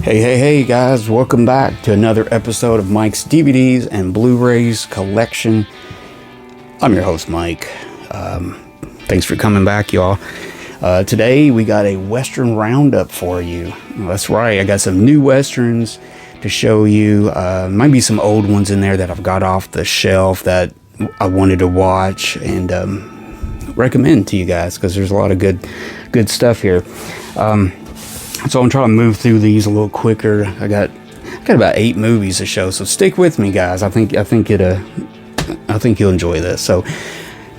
Hey guys, welcome back to another episode of Mike's DVDs and Blu-rays collection. I'm your host, Mike. Thanks for coming back, y'all. Today we got a Western Roundup for you. That's right, I got some new Westerns to show you. Might be some old ones in there that I've got off the shelf that I wanted to watch and recommend to you guys because there's a lot of good stuff here. So I'm trying to move through these a little quicker. I got about 8 movies to show, so stick with me, guys. I think you'll enjoy this. So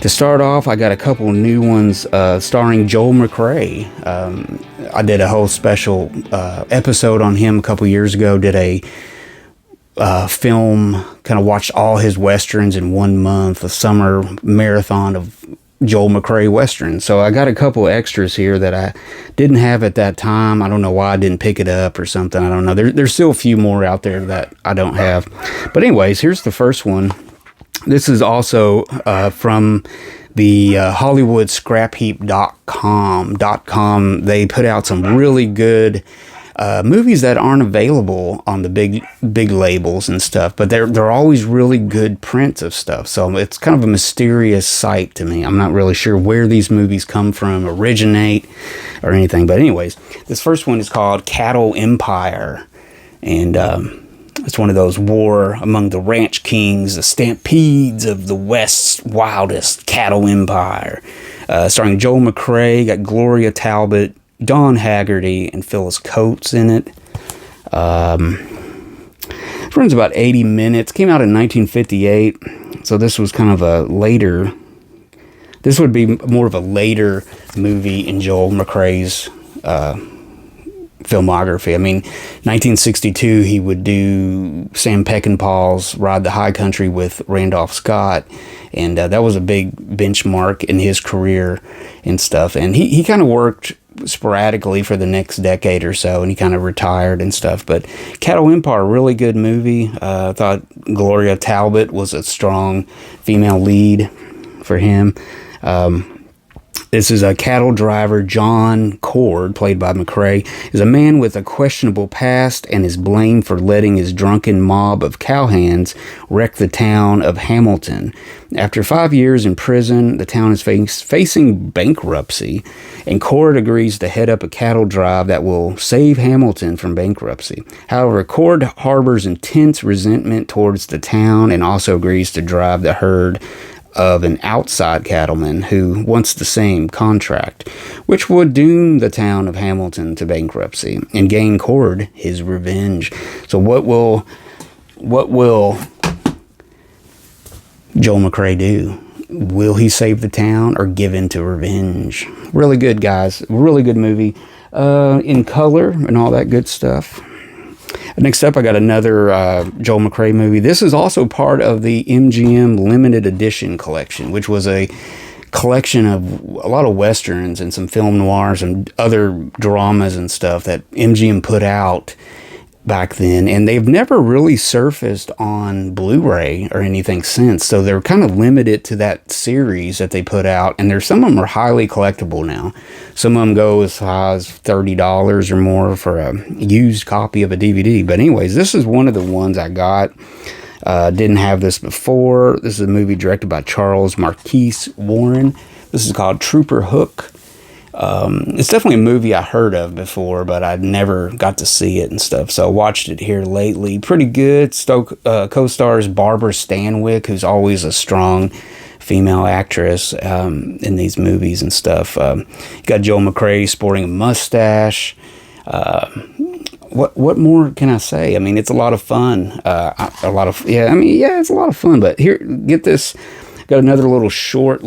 to start off, I got a couple new ones starring Joel McCrea. I did a whole special episode on him a couple years ago. Did a film, kind of watched all his westerns in 1 month, a summer marathon of Joel McCrea Western. So I got a couple extras here that I didn't have at that time. I don't know why I didn't pick it up or something. I don't know. There's still a few more out there that I don't have. But anyways, here's the first one. This is also from the HollywoodScrapHeap.com. They put out some really good movies that aren't available on the big labels and stuff, but they're always really good prints of stuff. So it's kind of a mysterious site to me. I'm not really sure where these movies come from, originate, or anything. But anyways, this first one is called Cattle Empire, and it's one of those war among the ranch kings, the stampedes of the West's wildest cattle empire. Starring Joel McCrea, got Gloria Talbot, Dawn Haggerty, and Phyllis Coates in it. It runs about 80 minutes. Came out in 1958, so this was kind of a later... This would be more of a later movie in Joel McCrea's filmography. I mean, 1962, he would do Sam Peckinpah's Ride the High Country with Randolph Scott, and that was a big benchmark in his career and stuff. And he kind of worked sporadically for the next decade or so, and he kind of retired and stuff. But Cattle Empire, really good movie. I thought Gloria Talbot was a strong female lead for him. This is a cattle driver. John Cord, played by McCrea, is a man with a questionable past and is blamed for letting his drunken mob of cowhands wreck the town of Hamilton. After 5 years in prison, the town is facing bankruptcy, and Cord agrees to head up a cattle drive that will save Hamilton from bankruptcy. However, Cord harbors intense resentment towards the town and also agrees to drive the herd of an outside cattleman who wants the same contract, which would doom the town of Hamilton to bankruptcy and gain Cord his revenge. So what will Joel McCrea do? Will he save the town or give in to revenge? Really good, guys. Really good movie. In color and all that good stuff. Next up, I got another Joel McCrea movie. This is also part of the MGM Limited Edition collection, which was a collection of a lot of westerns and some film noirs and other dramas and stuff that MGM put out back then, and they've never really surfaced on Blu-ray or anything since, so they're kind of limited to that series that they put out, and some of them are highly collectible now. Some of them go as high as $30 or more for a used copy of a DVD. But anyways, this is one of the ones I got. Didn't have this before. This is a movie directed by Charles Marquise Warren. This is called Trooper Hook. It's definitely a movie I heard of before, but I never got to see it and stuff, so I watched it here lately. Pretty good. Co-stars Barbara Stanwyck, who's always a strong female actress in these movies and stuff. You got Joel McCrea sporting a mustache. What more can I say? I mean, it's a lot of fun. It's a lot of fun. But here, get this. Got another short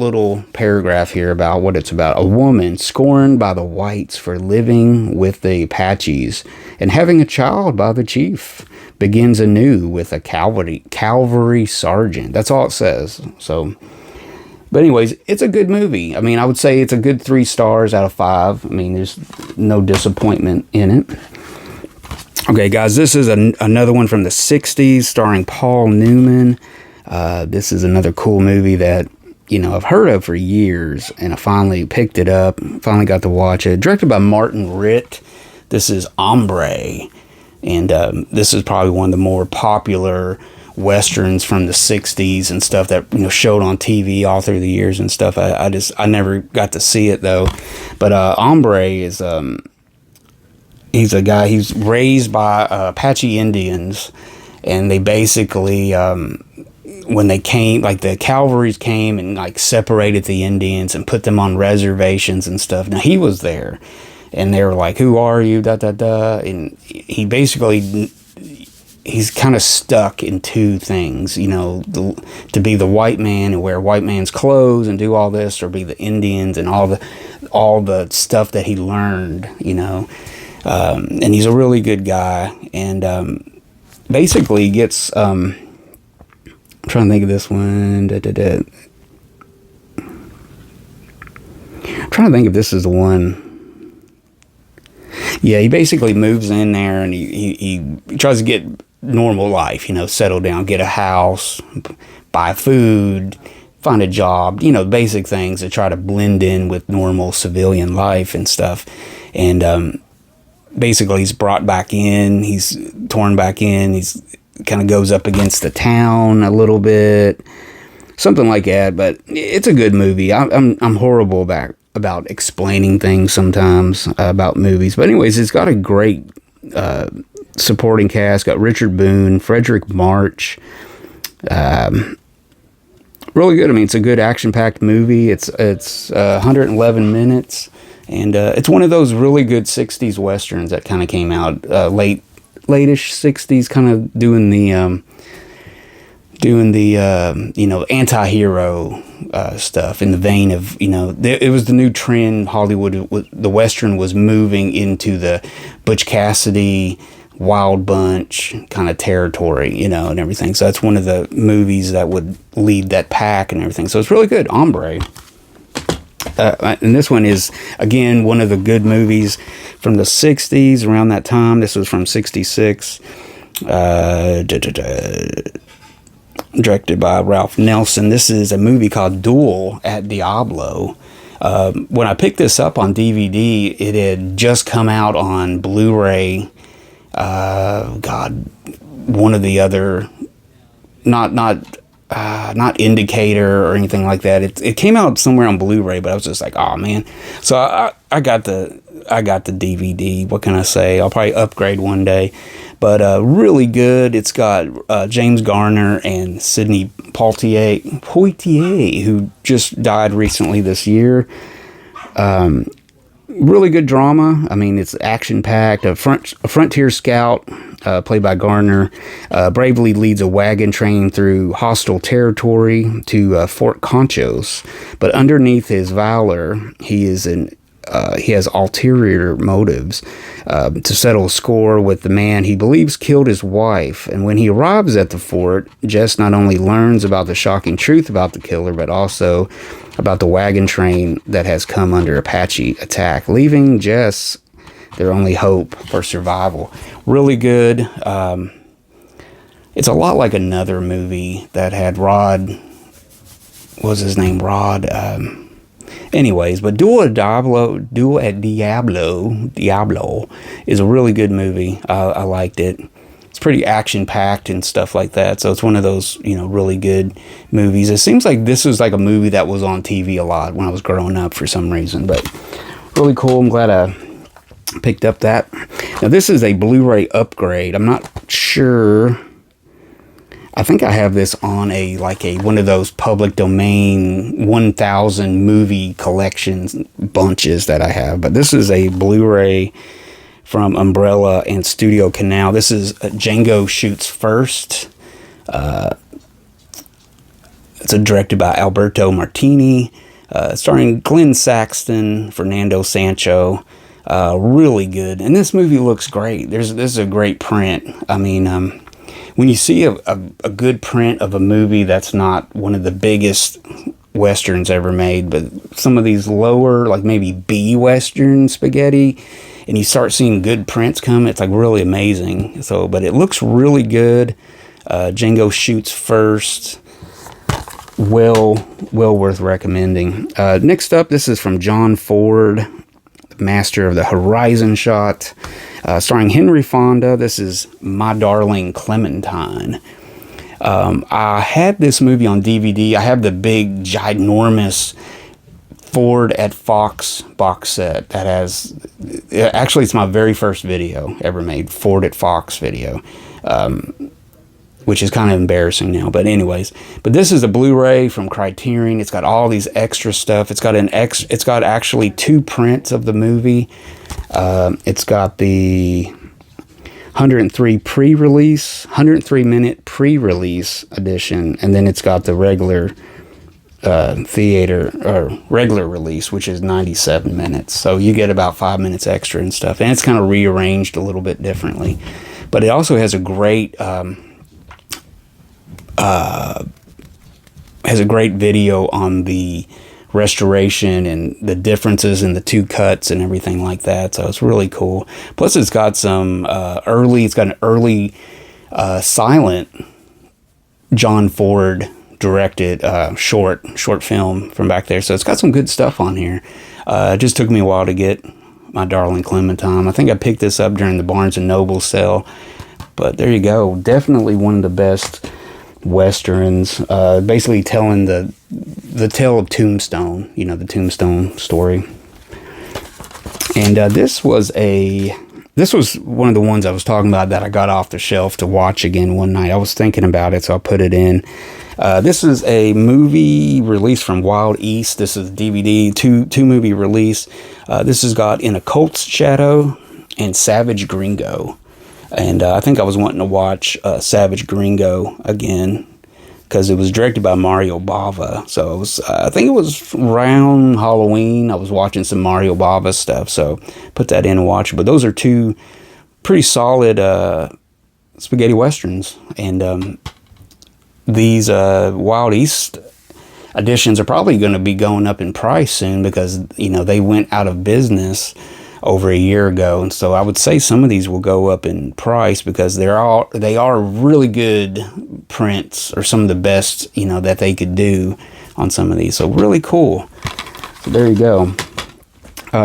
paragraph here about what it's about. A woman scorned by the whites for living with the Apaches and having a child by the chief begins anew with a cavalry sergeant. That's all it says. So, but anyways, it's a good movie. I mean, I would say it's a good 3 stars out of 5. I mean, there's no disappointment in it. Okay, guys, this is another one from the 60s starring Paul Newman. This is another cool movie that, I've heard of for years, and I finally picked it up, finally got to watch it. Directed by Martin Ritt. This is Hombre. And this is probably one of the more popular westerns from the 60s and stuff that, you know, showed on TV all through the years and stuff. I never got to see it though. But Hombre is he's a guy, he's raised by Apache Indians, and they basically when they came, like the cavalries came and like separated the Indians and put them on reservations and stuff. Now he was there, and they were like, "Who are you?" Da da da. And he basically, he's kind of stuck in two things, you know, to be the white man and wear white man's clothes and do all this, or be the Indians and all the stuff that he learned, you know. And he's a really good guy, and basically gets. I'm trying to think of this one. I'm trying to think if this is the one. Yeah, he basically moves in there, and he tries to get normal life, you know, settle down, get a house, buy food, find a job, you know, basic things to try to blend in with normal civilian life and stuff. And basically he's brought back in, he's torn back in, he's kind of goes up against the town a little bit, something like that. But it's a good movie. I'm horrible about explaining things sometimes about movies, but anyways, it's got a great supporting cast. Got Richard Boone, Frederick March. Really good. I mean, it's a good action-packed movie. It's 111 minutes, and it's one of those really good 60s westerns that kind of came out late-ish 60s, kind of doing the you know, anti-hero stuff in the vein of, you know, it was the new trend. Hollywood, the western was moving into the Butch Cassidy, Wild Bunch kind of territory, you know, and everything. So that's one of the movies that would lead that pack and everything. So it's really good. Hombre. And this one is, again, one of the good movies from the 60s, around that time. This was from 66. Directed by Ralph Nelson. This is a movie called Duel at Diablo. When I picked this up on DVD, it had just come out on Bluray. One of the other, not Indicator or anything like that. It came out somewhere on Blu-ray, but I was just like, oh man. So I got the DVD. What can I say? I'll probably upgrade one day. But really good. It's got James Garner and Sidney Poitier, who just died recently this year. Really good drama. I mean, it's action-packed. A frontier scout, played by Garner, bravely leads a wagon train through hostile territory to Fort Conchos. But underneath his valor, he has ulterior motives to settle a score with the man he believes killed his wife. And when he arrives at the fort, Jess not only learns about the shocking truth about the killer, but also about the wagon train that has come under Apache attack, leaving Jess their only hope for survival. Really good. It's a lot like another movie that had Rod. What was his name? Rod. Anyways, but Duel at Diablo is a really good movie. I liked it. It's pretty action-packed and stuff like that. So it's one of those, you know, really good movies. It seems like this was like a movie that was on TV a lot when I was growing up for some reason. But really cool. I'm glad I picked up that. Now, this is a Blu-ray upgrade. I'm not sure. I think I have this on one of those public domain 1,000 movie collections bunches that I have. But this is a Blu-ray from Umbrella and Studio Canal. This is Django Shoots First. It's directed by Alberto Martini, starring Glenn Saxton, Fernando Sancho. Really good. And this movie looks great. This is a great print. I mean, when you see a good print of a movie that's not one of the biggest westerns ever made, but some of these lower, like maybe B western spaghetti, and you start seeing good prints come, it's like really amazing. So, but it looks really good. Django Shoots First. Well worth recommending. Next up, this is from John Ford, master of the horizon shot, starring Henry Fonda. This is My Darling Clementine. I had this movie on DVD. I have the big, ginormous Ford at Fox box set that has, actually it's my very first video ever made, Ford at Fox video, which is kind of embarrassing now, but anyways. But this is a Blu-ray from Criterion. It's got all these extra stuff. It's got actually 2 prints of the movie. It's got the 103-minute pre-release edition, and then it's got the regular theater or regular release, which is 97 minutes. So you get about 5 minutes extra and stuff, and it's kind of rearranged a little bit differently. But it also has a great video on the restoration and the differences in the 2 cuts and everything like that. So it's really cool. Plus, it's got some it's got an early silent John Ford directed short film from back there. So it's got some good stuff on here. It just took me a while to get My Darling Clementine. I think I picked this up during the Barnes & Noble sale. But there you go. Definitely one of the best westerns, basically telling the tale of Tombstone, the Tombstone story. And this was one of the ones I was talking about that I got off the shelf to watch again one night. I was thinking about it, so I put it in. This is a movie release from Wild East. This is DVD, two movie release. This has got In a Colt's Shadow and Savage Gringo. And I think I was wanting to watch Savage Gringo again because it was directed by Mario Bava. So I think it was around Halloween. I was watching some Mario Bava stuff, so put that in and watch it. But those are 2 pretty solid spaghetti westerns. And these Wild East editions are probably going to be going up in price soon because, they went out of business over a year ago, and so I would say some of these will go up in price because they are really good prints, or some of the best that they could do on some of these. So really cool. So there you go.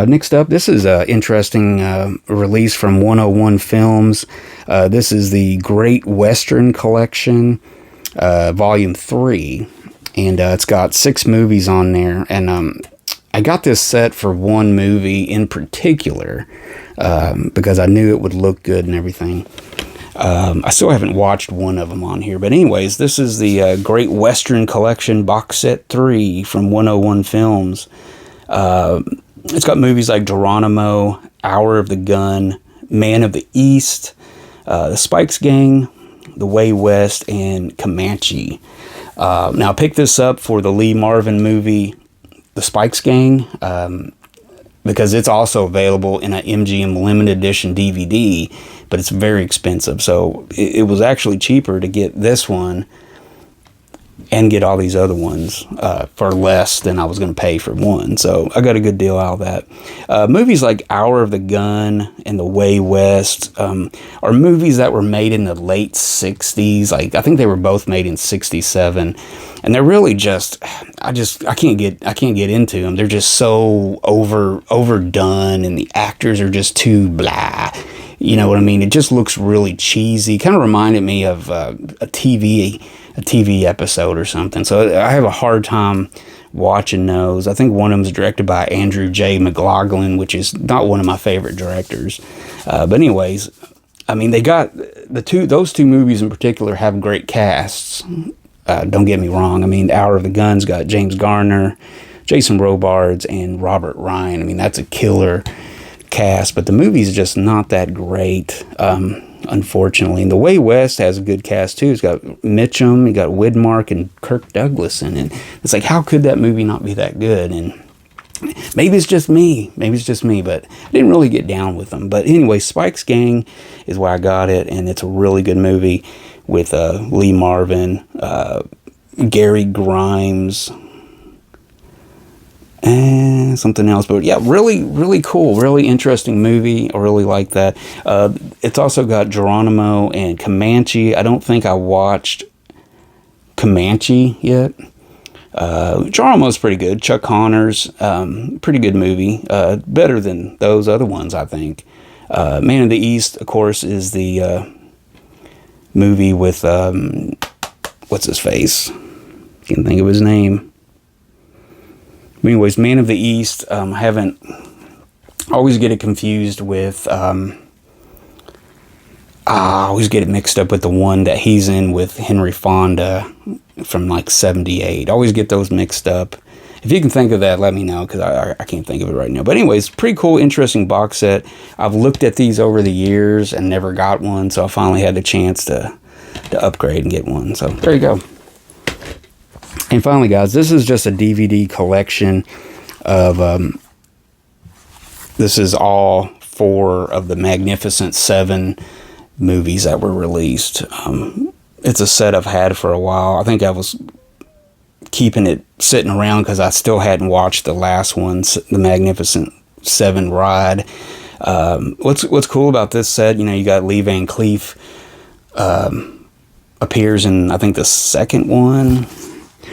Next up, this is an interesting release from 101 Films. This is the Great Western Collection, Volume 3, and it's got 6 movies on there. And I got this set for one movie in particular because I knew it would look good and everything. I still haven't watched one of them on here. But anyways, this is the Great Western Collection Box Set 3 from 101 Films. It's got movies like Geronimo, Hour of the Gun, Man of the East, The Spikes Gang, The Way West, and Comanche. Now, I picked this up for the Lee Marvin movie, The Spikes Gang, because it's also available in an MGM limited edition DVD, but it's very expensive. So it was actually cheaper to get this one and get all these other ones for less than I was going to pay for one. So I got a good deal out of that. Movies like Hour of the Gun and The Way West are movies that were made in the late 60s. Like, I think they were both made in 67. And they're really just, I can't get into them. They're just so overdone, and the actors are just too blah. You know what I mean? It just looks really cheesy. Kind of reminded me of a TV episode or something. So I have a hard time watching those. I think one of them is directed by Andrew J. McLaughlin, which is not one of my favorite directors. But anyways, I mean, they got those two movies in particular have great casts. Don't get me wrong. I mean, Hour of the Gun's got James Garner, Jason Robards, and Robert Ryan. I mean, that's a killer cast, but the movie's just not that great, unfortunately. And The Way West has a good cast too. It's got Mitchum, you got Widmark, and Kirk Douglas in it. It's like, how could that movie not be that good? And maybe it's just me, but I didn't really get down with them. But anyway, Spikes Gang is why I got it, and it's a really good movie with Lee Marvin, Gary Grimes, and something else. But yeah, really, really cool, really interesting movie. I really like that. It's also got Geronimo and Comanche. I don't think I watched Comanche yet. Geronimo's pretty good. Chuck Connors, pretty good movie. Better than those other ones, I think. Man of the East, of course, is the movie with, what's his face? Can't think of his name. But anyways, Man of the East, I always get it confused with, I always get it mixed up with the one that he's in with Henry Fonda from like 78. I always get those mixed up. If you can think of that, let me know, because I can't think of it right now. But anyways, pretty cool, interesting box set. I've looked at these over the years and never got one, so I finally had the chance to upgrade and get one. So there you go. And finally, guys, this is just a DVD collection of, this is all 4 of the Magnificent 7 movies that were released. It's a set I've had for a while. I think I was keeping it sitting around because I still hadn't watched the last one, the Magnificent 7 ride. What's cool about this set, you got Lee Van Cleef appears in, I think, the second one,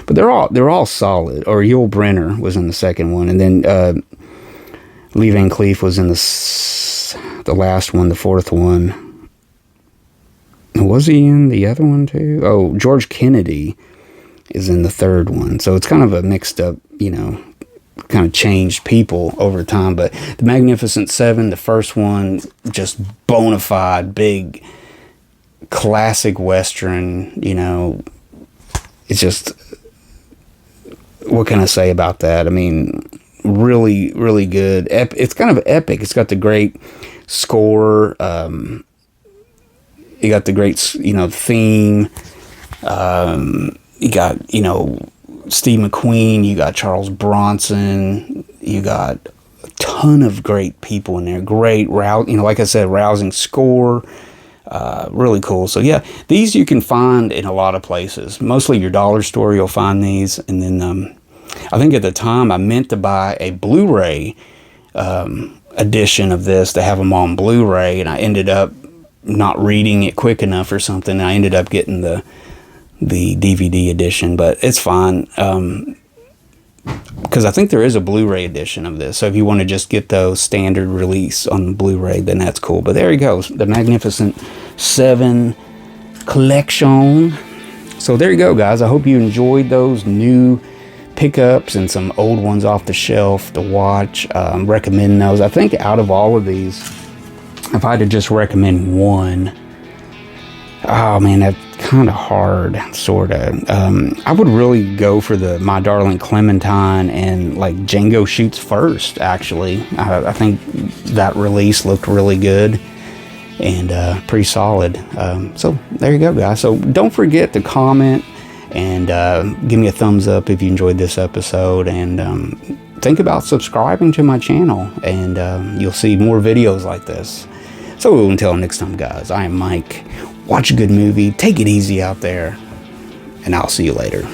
but they're all solid. Or Yul Brynner was in the second one, and then Lee Van Cleef was in the last one, the fourth one. Was he in the other one too? Oh, George Kennedy is in the third one. So it's kind of a mixed up, kind of changed people over time. But the Magnificent 7, the first one, just bona fide, big, classic Western, it's just, what can I say about that? I mean, really, really good. It's kind of epic. It's got the great score, you got the great, theme. You got, Steve McQueen. You got Charles Bronson. You got a ton of great people in there. Great, like I said, rousing score. Really cool. So yeah, these you can find in a lot of places. Mostly your dollar store, you'll find these. And then I think at the time I meant to buy a Blu-ray edition of this to have them on Blu-ray, and I ended up not reading it quick enough or something. I ended up getting the DVD edition, but it's fine, because I think there is a Blu-ray edition of this. So if you want to just get those standard release on Blu-ray, then that's cool. But there you go, the Magnificent 7 collection. So there you go, guys. I hope you enjoyed those new pickups and some old ones off the shelf to watch. Recommend those. I think out of all of these, if I had to just recommend one, oh man, that's kind of hard, sort of. I would really go for the My Darling Clementine and like Django Shoots First, actually. I think that release looked really good and pretty solid. So there you go, guys. So don't forget to comment and give me a thumbs up if you enjoyed this episode, and think about subscribing to my channel, and you'll see more videos like this. So until next time, guys, I am Mike. Watch a good movie, take it easy out there, and I'll see you later.